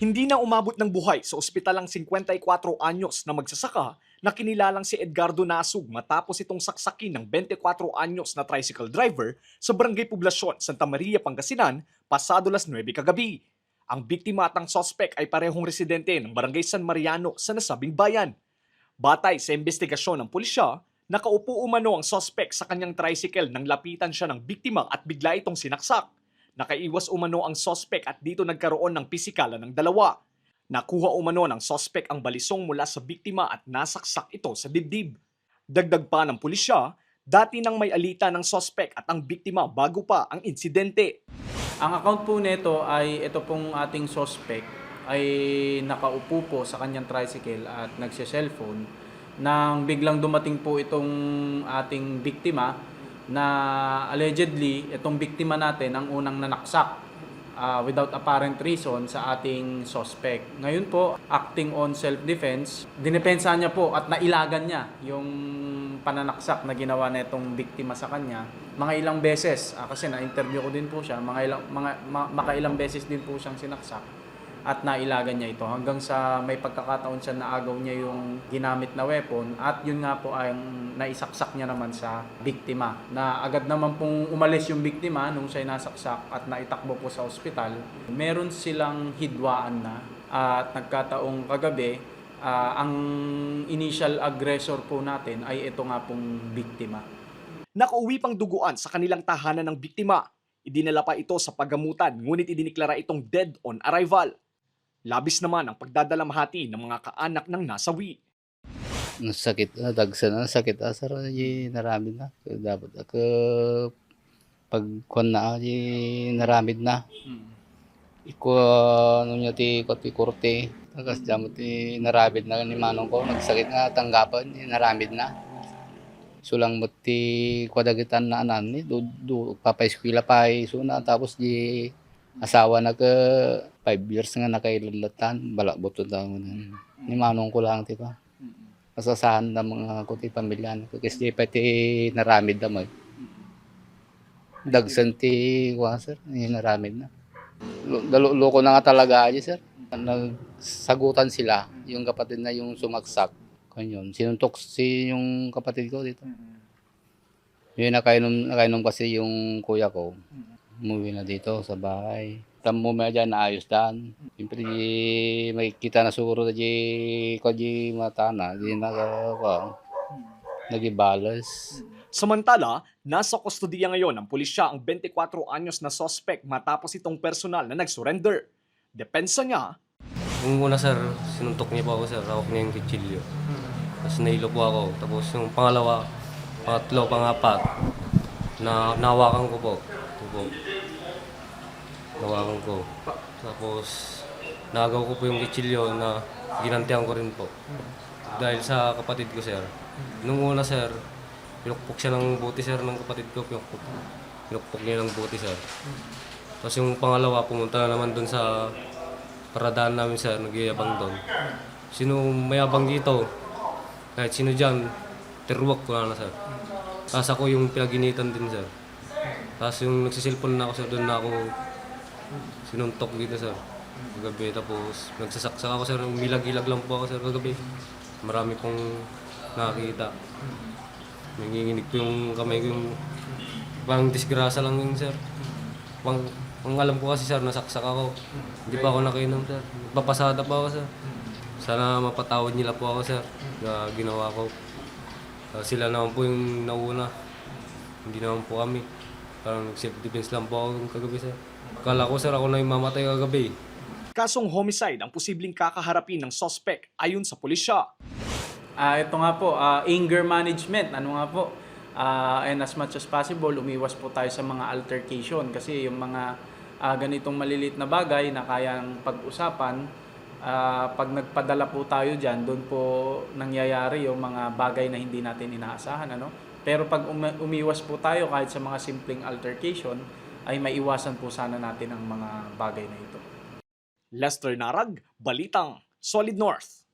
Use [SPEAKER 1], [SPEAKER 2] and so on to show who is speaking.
[SPEAKER 1] Hindi na umabot ng buhay sa ospital ang 54 anyos na magsasaka na kinilalang si Edgardo Nasug matapos itong saksakin ng 24 anyos na tricycle driver sa Barangay Poblasyon, Santa Maria, Pangasinan, pasado las 9 kagabi. Ang biktima at ang sospek ay parehong residente ng Barangay San Mariano sa nasabing bayan. Batay sa investigasyon ng pulisya, nakaupo umano ang sospek sa kanyang tricycle nang lapitan siya ng biktima at bigla itong sinaksak. Nakaiwas umano ang sospek at dito nagkaroon ng pisikalan ng dalawa. Nakuha umano ng sospek ang balisong mula sa biktima at nasaksak ito sa dibdib. Dagdag pa ng pulisya, dati nang may alita ng sospek at ang biktima bago pa ang insidente.
[SPEAKER 2] Ang account po nito ay ito pong ating suspect ay nakaupo po sa kanyang tricycle at nagse-cellphone nang biglang dumating po itong ating biktima na allegedly itong biktima natin ang unang nanaksak without apparent reason sa ating suspect. Ngayon po, acting on self-defense, dinepensahan niya po at nailagan niya yung pananaksak na ginawa na itong biktima sa kanya. Mga ilang beses, kasi na-interview ko din po siya, makailang beses din po siyang sinaksak at nailagan niya ito hanggang sa may pagkakataon siya na agaw niya yung ginamit na weapon at yun nga po ay naisaksak niya naman sa biktima na agad naman pong umalis yung biktima nung siya nasaksak at naitakbo po sa ospital. Meron silang hidwaan na at nagkataong kagabi ang initial aggressor po natin ay ito nga pong biktima.
[SPEAKER 1] Nakauwi pang duguan sa kanilang tahanan ng biktima. Idinala pa ito sa paggamutan ngunit idiniklara itong dead on arrival. Labis naman ang pagdadalamhati ng mga kaanak ng nasawi.
[SPEAKER 3] Sakit na, dagsa na, sakit asar, naramid na. Dapat ako, pagkuhan na, naramid na. Iko, ano niya, ti kurte. Tagas dyan mo, naramid na ni manong ko. Nagsakit na, tanggapan, naramid na. Sulang mo, kwadagitan na anan, papay-skwila pa, suna, tapos di asawa na ka 5 years nga nakailalatan, balakbot na ni manong ko lang, diba? Kasasahan na mga kuti pamilya ko kasi pati naramid na mo. Dagsan ti sir, naramid na. Loko na nga talaga aja sir. Nagsagutan sila yung kapatid na yung sumaksak. Kanyon, sinuntok yung kapatid ko dito. Yun nakainom kasi yung kuya ko. Umuwi na dito sa bahay. Tamo mo dyan, naayos dyan. Siyempre, may kita na siguro na mata na. Di nagibalas.
[SPEAKER 1] Samantala, nasa kustodiya ngayon ng pulisya ang 24 anyos na sospek matapos itong personal na nag-surrender. Depensa niya,
[SPEAKER 4] Yung una sir, sinuntok niya po ako sir, hawak niya yung kutsilyo. Tapos nailo po ako. Tapos yung pangalawa, pangatlo, pangapat, na nahawakan ko po. Ito po. Nahawakan ko. Tapos nagaw ko po yung kutsilyo na ginantihan ko rin po. Dahil sa kapatid ko sir. Nung una sir, pinukpok siya ng buti sir ng kapatid ko. Pinukpok niya ng buti sir. Tapos yung pangalawa, pumunta na naman dun sa paradaan namin sir, nagyayabang doon. Sino mayabang dito, kahit sino dyan, tiruwak ko na sir. Tapos ako yung pinaginitan din sir. Tapos yung nagsisilpon na ako sir, doon na ako sinuntok dito sir. Kagabi, tapos nagsasaksak ako sir, umilag-ilag lang po ako sir kagabi. Marami pong nakakita. Nanginginig po yung kamay ko, yung pang disgrasa lang yun sir. Ang alam ko kasi sir, nasaksak ako. Hindi pa ako nakainom sir. Papasada pa ako sir. Sana mapatawad nila po ako sir na ginawa ko. Sila naman po yung nauna. Hindi naman po kami. Parang self-defense lang po ako kagabi sir. Akala ko sir, ako na yung mamatay kagabi.
[SPEAKER 1] kasong homicide ang posibleng kakaharapin ng sospek ayon sa pulisya.
[SPEAKER 2] Ito nga po, anger management. Ano nga po? And as much as possible, umiwas po tayo sa mga altercation kasi yung mga ganitong maliliit na bagay na kayang pag-usapan, pag nagpadala po tayo dyan, doon po nangyayari yung mga bagay na hindi natin inaasahan. Ano? Pero pag umiwas po tayo kahit sa mga simpleng altercation, ay maiwasan po sana natin ang mga bagay na ito.
[SPEAKER 1] Lester Narag, Balitang, Solid North.